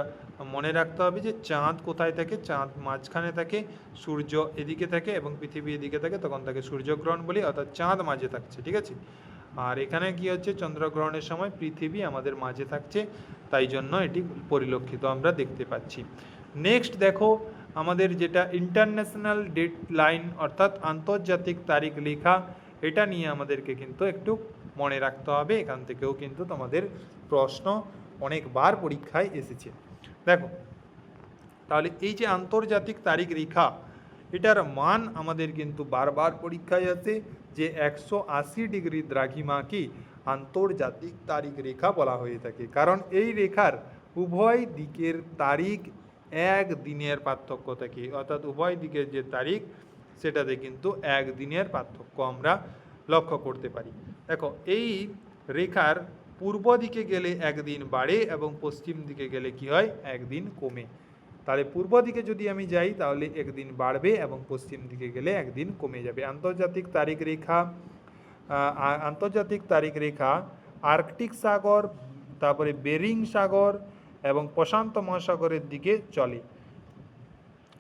মনে রাখতে হবে যে চাঁদ কোথায় থাকে, চাঁদ মাঝখানে থাকে, সূর্য এদিকে থাকে এবং পৃথিবী এদিকে থাকে, তখন তাকে সূর্যগ্রহণ বলি, অর্থাৎ চাঁদ মাঝে থাকছে, ঠিক আছে। আর এখানে কি হচ্ছে, চন্দ্রগ্রহণের সময় পৃথিবী আমাদের মাঝে থাকছে, তাই জন্য এটি পরিলক্ষিত আমরা দেখতে পাচ্ছি। নেক্সট দেখো আমাদের যেটা ইন্টারন্যাশনাল ডেট লাইন অর্থাৎ আন্তর্জাতিক তারিখ লেখা, এটা নিয়ে আমাদেরকে কিন্তু একটু মনে রাখতে হবে। এখান থেকেও কিন্তু তোমাদের প্রশ্ন অনেকবার পরীক্ষায় এসেছে। দেখো তাহলে এই যে আন্তর্জাতিক তারিখ রেখা, এটার মান আমাদের কিন্তু বারবার পরীক্ষায় আসে যে 180 ডিগ্রি দ্রাঘিমাকে আন্তর্জাতিক তারিখ রেখা বলা হয়ে থাকে, কারণ এই রেখার উভয় দিকের তারিখ এক দিনের পার্থক্য থাকে, অর্থাৎ উভয় দিকের যে তারিখ সেটাতে কিন্তু এক দিনের পার্থক্য আমরা লক্ষ্য করতে পারি। দেখো এই রেখার পূর্ব দিকে গেলে একদিন বাড়ে এবং পশ্চিম দিকে গেলে কি হয়, একদিন কমে। তাহলে পূর্ব দিকে যদি আমি যাই তাহলে একদিন বাড়বে এবং পশ্চিম দিকে গেলে একদিন কমে যাবে। আন্তর্জাতিক তারিখ রেখা আন্তর্জাতিক তারিখ রেখা আর্কটিক সাগর, তারপরে বেরিং সাগর এবং প্রশান্ত মহাসাগরের দিকে চলে।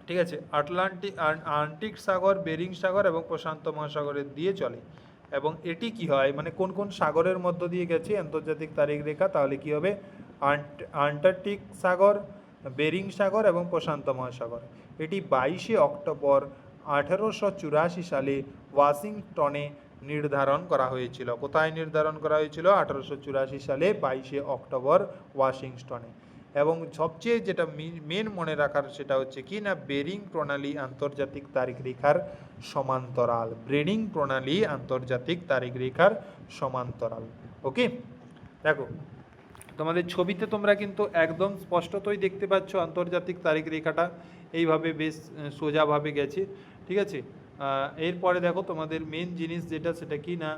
ঠিক আছে, আর্কটিক সাগর, বেরিং সাগর এবং প্রশান্ত মহাসাগরের দিয়ে চলে। এবং এটি কি হয়, মানে কোন কোন সাগরের মধ্য দিয়ে গেছে আন্তর্জাতিক তারিখ রেখা, তাহলে কি হবে আন্টার্কটিক সাগর, বেরিং সাগর এবং প্রশান্ত মহাসাগর। এটি 22শে অক্টোবর 1884 সালে ওয়াশিংটনে নির্ধারণ করা হয়েছিল। কোথায় নির্ধারণ করা হয়েছিল? 1884 সালে 22শে অক্টোবর ওয়াশিংটনে। এবং সবচেয়ে যেটা মেন মনে রাখার সেটা হচ্ছে কি না, বেরিং প্রণালী আন্তর্জাতিক তারিখ রেখার সমান্তরাল। বেরিং প্রণালী আন্তর্জাতিক তারিখ রেখার সমান্তরাল। ওকে, দেখো তোমাদের ছবিতে তোমরা কিন্তু একদম স্পষ্টতই দেখতে পাচ্ছ আন্তর্জাতিক তারিখ রেখাটা এইভাবে বেশ সোজাভাবে গেছে। ঠিক আছে, এরপরে দেখো তোমাদের মেন জিনিস যেটা, সেটা কি না,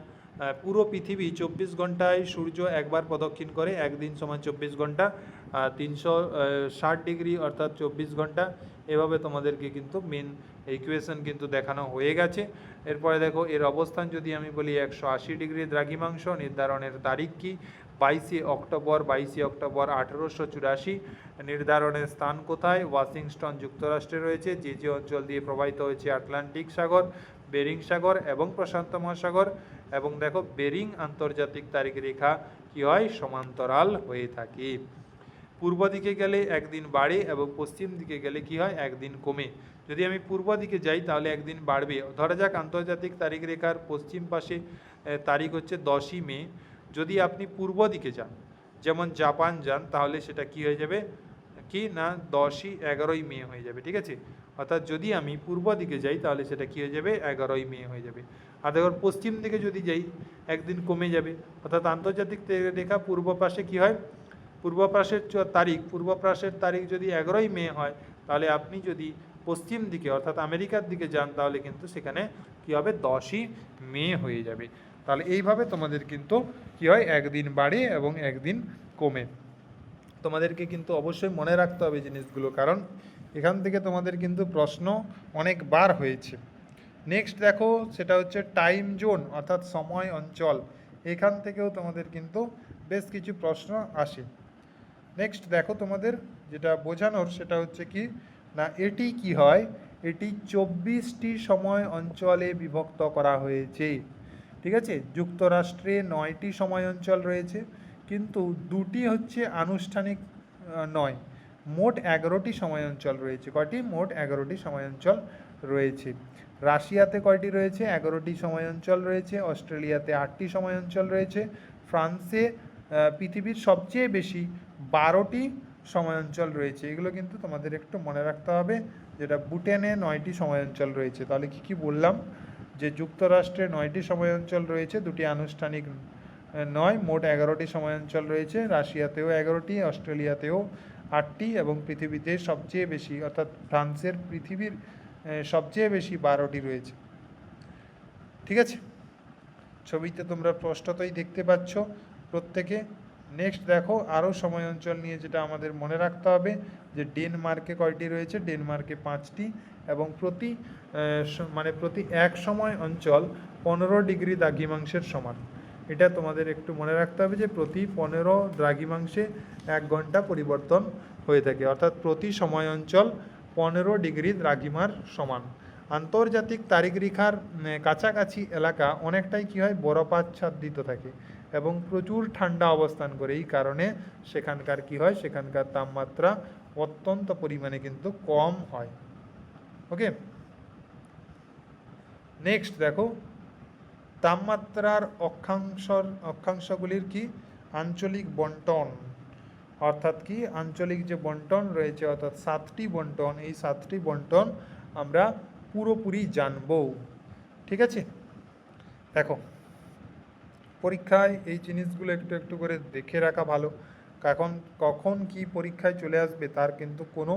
পুরো পৃথিবী 24 ঘন্টায় সূর্য একবার প্রদক্ষিণ করে, একদিন সমান 24 ঘন্টা, 360 ডিগ্রি অর্থাৎ 24 ঘন্টা। এভাবে তোমাদেরকে কিন্তু মেন ইকুয়েশন কিন্তু দেখানো হয়ে গেছে। এরপরে দেখো এর অবস্থান যদি আমি বলি 180 ডিগ্রি দ্রাঘিমাংশ। নির্ধারণের তারিখ কি? 22শে অক্টোবর 1884। নির্ধারণের স্থান কোথায়? ওয়াশিংটন যুক্তরাষ্ট্রে রয়েছে। যে যে অঞ্চল দিয়ে প্রবাহিত হয়েছে আটলান্টিক সাগর, বেরিং সাগর এবং প্রশান্ত মহাসাগর। এবং দেখো বেরিং আন্তর্জাতিক তারিখ রেখা কি হয়? সমান্তরাল হয়ে থাকে। পূর্ব দিকে গেলে একদিন বাড়ে এবং পশ্চিম দিকে গেলে কি হয়? একদিন কমে। যদি আমি পূর্ব দিকে যাই তাহলে একদিন বাড়বে। ধরা যাক আন্তর্জাতিক তারিখ রেখার পশ্চিম পাশে তারিখ হচ্ছে 10ই মে। যদি আপনি পূর্ব দিকে যান, যেমন জাপান যান, তাহলে সেটা কি হয়ে যাবে কি না 11ই মে হয়ে যাবে। ঠিক আছে, অর্থাৎ যদি আমি পূর্ব দিকে যাই তাহলে সেটা কি হয়ে যাবে? 11ই মে হয়ে যাবে। আর দেখো পশ্চিম দিকে যদি যাই একদিন কমে যাবে। অর্থাৎ আন্তর্জাতিক রেখা পূর্ব পাশে কি হয়? পূর্ব পাশের তারিখ যদি 11ই মে হয়, তাহলে আপনি যদি পশ্চিম দিকে অর্থাৎ আমেরিকার দিকে যান তাহলে কিন্তু সেখানে কি হবে? 10ই মে হয়ে যাবে। তাহলে এইভাবে তোমাদের কিন্তু কি হয়? একদিন বাড়ে এবং একদিন কমে। তোমাদেরকে কিন্তু অবশ্যই মনে রাখতে হবে জিনিসগুলো, কারণ এখান থেকে তোমাদের কিন্তু প্রশ্ন অনেকবার হয়েছে। নেক্সট দেখো, সেটা হচ্ছে টাইম জোন অর্থাৎ সময় অঞ্চল। এখান থেকেও তোমাদের কিন্তু বেশ কিছু প্রশ্ন আসে। নেক্সট দেখো, তোমাদের যেটা বোঝানোর সেটা হচ্ছে কি না, এটি কি হয়? এটি 24টি সময় অঞ্চলে বিভক্ত করা হয়েছে। ঠিক আছে, যুক্তরাষ্ট্রে 9টি সময় অঞ্চল রয়েছে, কিন্তু 2টি হচ্ছে আনুষ্ঠানিক নয়। মোট 11টি সময় অঞ্চল রয়েছে। কয়টি? মোট 11টি সময় অঞ্চল রয়েছে। রাশিয়াতে কয়টি রয়েছে? 11টি সময় অঞ্চল রয়েছে। অস্ট্রেলিয়াতে 8টি সময় অঞ্চল রয়েছে। ফ্রান্সে পৃথিবীর সবচেয়ে বেশি 12টি সময় অঞ্চল রয়েছে। এগুলো কিন্তু তোমাদের একটু মনে রাখতে হবে। যেটা ভুটানে 9টি সময় অঞ্চল রয়েছে। তাহলে কি বললাম? যে যুক্তরাষ্ট্রে 9টি সময় অঞ্চল রয়েছে, 2টি আনুষ্ঠানিক নয়, মোট 11টি সময় অঞ্চল রয়েছে। রাশিয়াতেও 11টি, অস্ট্রেলিয়াতেও 8টি এবং পৃথিবীতে সবচেয়ে বেশি অর্থাৎ ফ্রান্সের পৃথিবীর সবচেয়ে বেশি 12টি রয়েছে। ঠিক আছে, ছবিতে তোমরা স্পষ্টতই দেখতে পাচ্ছ প্রত্যেকে। নেক্সট দেখো আরও সময় অঞ্চল নিয়ে যেটা আমাদের মনে রাখতে হবে, যে ডেনমার্কে কয়টি রয়েছে? ডেনমার্কে 5টি এবং প্রতি এক সময় অঞ্চল 15 ডিগ্রি দ্রাঘিমাংশের সমান। এটা তোমাদের একটু মনে রাখতে হবে যে প্রতি 15 দ্রাঘিমাংশে 1 ঘন্টা পরিবর্তন হয়ে থাকে, অর্থাৎ প্রতি সময় অঞ্চল 15 ডিগ্রি দ্রাঘিমার সমান। আন্তর্জাতিক তারিখ রেখার কাছাকাছি এলাকা অনেকটাই কি হয়? বরফাচ্ছাদিত থাকে এবং প্রচুর ঠান্ডা অবস্থান করে। এই কারণে সেখানকার কি হয়? সেখানকার তাপমাত্রা অত্যন্ত পরিমাণে কিন্তু কম হয়। ওকে, নেক্সট দেখো, তাপমাত্রার অক্ষাংশগুলির কি আঞ্চলিক বন্টন, অর্থাৎ কি আঞ্চলিক যে বন্টন রয়েছে অর্থাৎ 7টি বন্টন, এই 7টি বন্টন আমরা পুরোপুরি জানব। ঠিক আছে, দেখো পরীক্ষায় এই জিনিসগুলো একটু একটু করে দেখে রাখা ভালো, কখন কি পরীক্ষায় চলে আসবে তার কিন্তু কোনো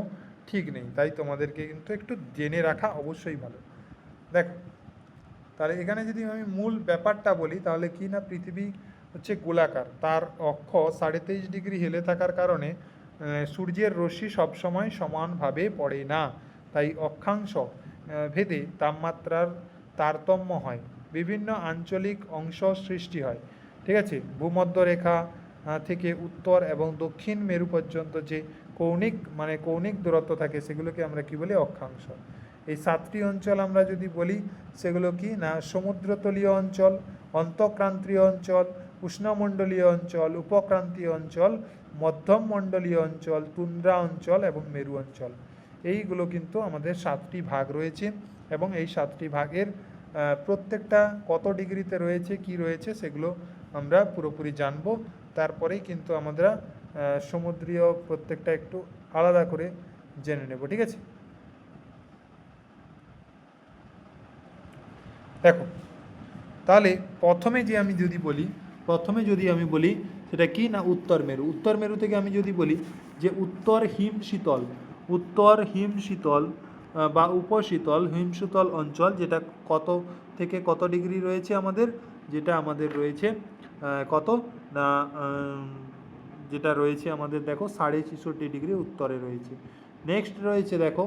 ঠিক নেই, তাই তোমাদেরকে কিন্তু একটু জেনে রাখা অবশ্যই ভালো। দেখো তাহলে এখানে যদি আমি মূল ব্যাপারটা বলি তাহলে কি না, পৃথিবী হচ্ছে গোলাকার, তার অক্ষ 23.5 ডিগ্রি হেলে থাকার কারণে সূর্যের রশ্মি সবসময় সমানভাবে পড়ে না, তাই অক্ষাংশ ভেদে তাপমাত্রার তারতম্য হয়। বিভিন্ন আঞ্চলিক অংশ সৃষ্টি হয়। ঠিক আছে, ভূমধ্যরেখা থেকে উত্তর এবং দক্ষিণ মেরু পর্যন্ত যে কৌণিক দূরত্ব থাকে সেগুলোকে আমরা কি বলি? অক্ষাংশ। এই 7টি অঞ্চল আমরা যদি বলি সেগুলো কি না সমুদ্রতলীয় অঞ্চল, অন্তঃক্রান্তীয় অঞ্চল, উষ্ণমণ্ডলীয় অঞ্চল, উপক্রান্তীয় অঞ্চল, মধ্যমমণ্ডলীয় অঞ্চল, তুন্দ্রা অঞ্চল এবং মেরু অঞ্চল। এইগুলো কিন্তু আমাদের 7টি ভাগ রয়েছে এবং এই 7টি ভাগের প্রত্যেকটা কত ডিগ্রিতে রয়েছে কি রয়েছে সেগুলো আমরা পুরোপুরি জানব। তারপরেই কিন্তু আমরা সমুদ্রীয় প্রত্যেকটা একটু আলাদা করে জেনে নেব। ঠিক আছে, দেখো তাহলে প্রথমে যদি আমি বলি সেটা কি না উত্তর মেরু থেকে আমি যদি বলি যে উত্তর হিমশীতল বা উপশীতল হিমশীতল অঞ্চল, যেটা কত থেকে কত ডিগ্রি রয়েছে আমাদের, যেটা আমাদের রয়েছে কত না যেটা রয়েছে আমাদের দেখো 66.5 ডিগ্রি উত্তরে রয়েছে। নেক্সট রয়েছে দেখো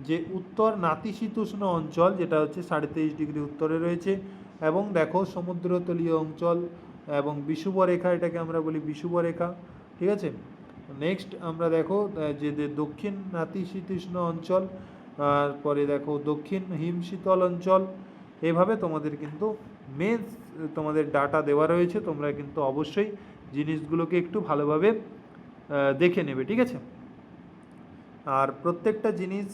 যে উত্তর নাতিশীতোষ্ণ অঞ্চল, যেটা হচ্ছে 23.5 ডিগ্রি উত্তরে রয়েছে। এবং দেখো সমুদ্রতলীয় অঞ্চল এবং বিষুবরেখা, এটাকে আমরা বলি বিষুবরেখা। ঠিক আছে, নেক্সট আমরা দেখো যে দক্ষিণ নাতিশীতোষ্ণ অঞ্চল, তারপরে দেখো দক্ষিণ হিমশীতল অঞ্চল। এভাবে তোমাদের কিন্তু তোমাদের ডাটা দেওয়া রয়েছে, তোমরা কিন্তু অবশ্যই জিনিসগুলোকে একটু ভালোভাবে দেখে নেবে। ঠিক আছে, আর প্রত্যেকটা জিনিস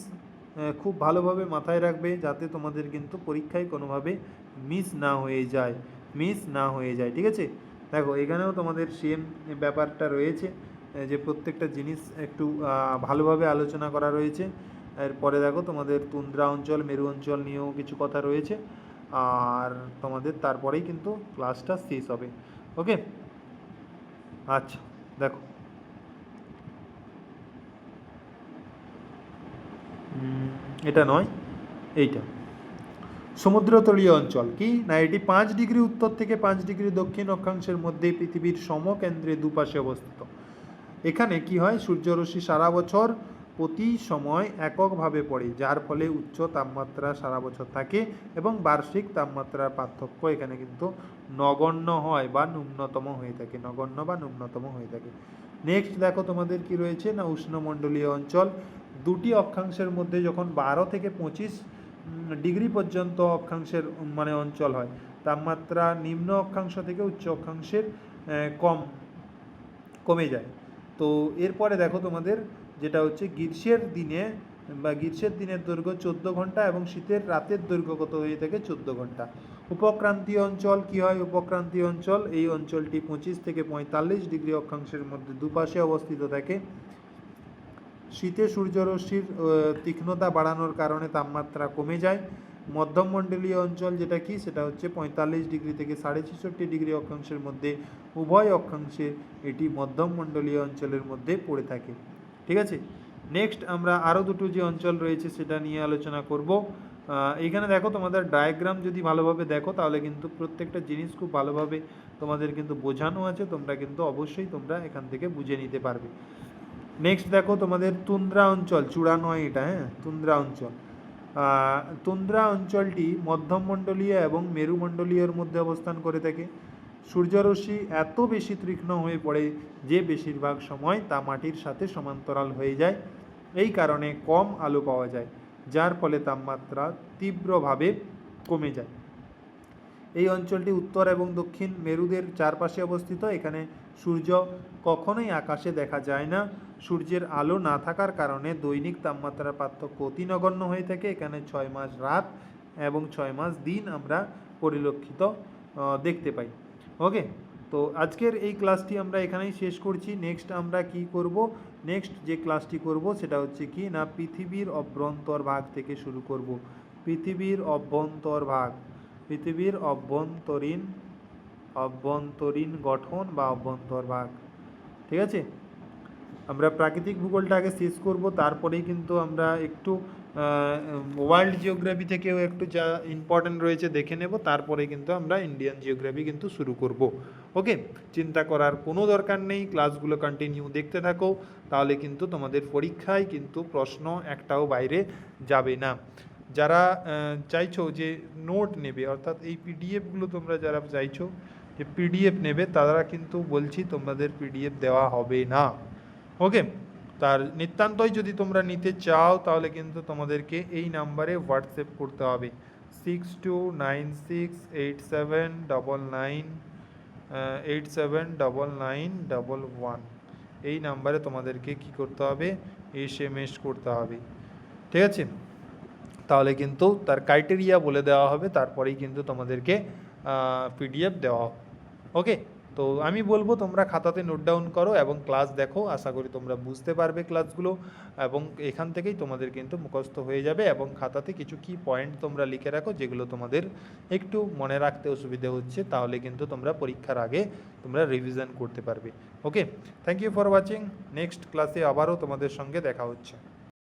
খুব ভালোভাবে মাথায় রাখবে যাতে তোমাদের কিন্তু পরীক্ষায় কোনোভাবে মিস না হয়ে যায়। ঠিক আছে, দেখো এখানেও তোমাদের সেম ব্যাপারটা রয়েছে যে প্রত্যেকটা জিনিস একটু ভালোভাবে আলোচনা করা রয়েছে। এরপরে দেখো তোমাদের তুন্দ্রা অঞ্চল মেরু অঞ্চল নিয়েও কিছু কথা রয়েছে, আর তোমাদের তারপরেই কিন্তু ক্লাসটা শেষ হবে। ওকে, আচ্ছা দেখো এটা নয়, এইটা সমুদ্রতলীয় অঞ্চল কি না এটি 5 ডিগ্রি উত্তর থেকে 5 ডিগ্রি দক্ষিণ অক্ষাংশের মধ্যে পৃথিবীর সমকেন্দ্রে দুপাশে অবস্থিত। এখানে কি হয়, সূর্যরশ্মি সারা বছর প্রতি সময় এককভাবে পড়ে, যার ফলে উচ্চ তাপমাত্রা সারা বছর থাকে এবং বার্ষিক তাপমাত্রার পার্থক্য এখানে কিন্তু নগণ্য বা ন্যূনতম হয়ে থাকে। নেক্সট দেখো তোমাদের কি রয়েছে না উষ্ণমণ্ডলীয় অঞ্চল। দুটি অক্ষাংশের মধ্যে যখন 12 থেকে 25 ডিগ্রি পর্যন্ত অক্ষাংশের অঞ্চল হয়, তাপমাত্রা নিম্ন অক্ষাংশ থেকে উচ্চ অক্ষাংশের কমে যায়। তো এরপরে দেখো তোমাদের যেটা হচ্ছে গ্রীষ্মের দিনের দৈর্ঘ্য 14 ঘন্টা এবং শীতের রাতের দৈর্ঘ্য কত হয়ে থাকে 14 ঘন্টা। উপক্রান্তীয় অঞ্চল কি হয়, উপক্রান্তীয় অঞ্চল এই অঞ্চলটি 25 থেকে 45 ডিগ্রি অক্ষাংশের মধ্যে দুপাশে অবস্থিত থাকে। শীতে সূর্যরশ্মির তীক্ষ্ণতা বাড়ানোর কারণে তাপমাত্রা কমে যায়। মধ্যমমণ্ডলীয় অঞ্চল যেটা কি সেটা হচ্ছে 45 ডিগ্রি থেকে 66.5 ডিগ্রি অক্ষাংশের মধ্যে, উভয় অক্ষাংশে এটি মধ্যমমণ্ডলীয় অঞ্চলের মধ্যে পড়ে থাকে। ঠিক আছে, নেক্সট আমরা আরও দুটো যে অঞ্চল রয়েছে সেটা নিয়ে আলোচনা করব। এইখানে দেখো তোমাদের ডায়াগ্রাম যদি ভালোভাবে দেখো তাহলে কিন্তু প্রত্যেকটা জিনিস খুব ভালোভাবে তোমাদের কিন্তু বোঝানো আছে, তোমরা কিন্তু অবশ্যই এখান থেকে বুঝে নিতে পারবে। নেক্সট দেখো তোমাদের তুন্দ্রা অঞ্চল, চূড়া নয় এটা, তুন্দ্রা অঞ্চলটি মধ্যমমণ্ডলীয় এবং মেরুমণ্ডলীয়র মধ্যে অবস্থান করে থাকে। সূর্যরশ্মি এত বেশি তীক্ষ্ণ হয়ে পড়ে যে বেশিরভাগ সময় তা মাটির সাথে সমান্তরাল হয়ে যায়। এই কারণে কম আলো পাওয়া যায়, যার ফলে তাপমাত্রা তীব্রভাবে কমে যায়। এই অঞ্চলটি উত্তর এবং দক্ষিণ মেরুদের চারপাশে অবস্থিত। এখানে সূর্য কখনোই আকাশে দেখা যায় না। সূর্যের আলো না থাকার কারণে দৈনিক তাপমাত্রার পার্থক্য অতি নগণ্য হয়ে থাকে। এখানে 6 মাস রাত এবং 6 মাস দিন আমরা পরিলক্ষিত দেখতে পাই। ওকে, তো আজকের এই ক্লাসটি আমরা এখানেই শেষ করছি। নেক্সট আমরা কি করব, নেক্সট যে ক্লাসটি করব সেটা হচ্ছে কি না পৃথিবীর অভ্যন্তরভাগ থেকে শুরু করব। পৃথিবীর অভ্যন্তরীণ গঠন বা অভ্যন্তরভাগ। ঠিক আছে, আমরা প্রাকৃতিক ভূগোলটা আগে শেষ করব, তারপরেই কিন্তু আমরা একটু ওয়ার্ল্ড জিওগ্রাফি থেকেও একটু যা ইম্পর্টেন্ট রয়েছে দেখে নেব, তারপরে কিন্তু আমরা ইন্ডিয়ান জিওগ্রাফি কিন্তু শুরু করব। ওকে, চিন্তা করার কোনো দরকার নেই, ক্লাসগুলো কন্টিনিউ দেখতে থাকো, তাহলে কিন্তু তোমাদের পরীক্ষায় কিন্তু প্রশ্ন একটাও বাইরে যাবে না। যারা চাইছো যে নোট নেবে, অর্থাৎ এই পিডিএফগুলো তোমরা যারা চাইছো যে পিডিএফ নেবে, তারা কিন্তু বলছি তোমাদের পিডিএফ দেওয়া হবে না। ওকে, তার নিতান্তই যদি তোমরা নিতে চাও তাহলে কিন্তু তোমাদেরকে এই নাম্বারে হোয়াটসঅ্যাপ করতে হবে 62968799879911। এই নাম্বারে তোমাদেরকে কি করতে হবে, SMS করতে হবে। ঠিক আছে, তাহলে কিন্তু তার ক্রাইটেরিয়া বলে দেওয়া হবে, তারপরেই কিন্তু তোমাদেরকে পিডিএফ দেওয়া হবে। ওকে, তো আমি বলবো তোমরা খাতাতে নোট ডাউন করো এবং ক্লাস দেখো, আশা করি তোমরা বুঝতে পারবে ক্লাসগুলো, এবং এখান থেকেই তোমাদের কিন্তু মুখস্থ হয়ে যাবে। এবং খাতাতে কিছু কি পয়েন্ট তোমরা লিখে রাখো যেগুলো তোমাদের একটু মনে রাখতে অসুবিধে হচ্ছে, তাহলে কিন্তু তোমরা পরীক্ষার আগে তোমরা রিভিশন করতে পারবে। Okay, thank you for watching. Next ক্লাসে আবারও তোমাদের সঙ্গে দেখা হচ্ছে।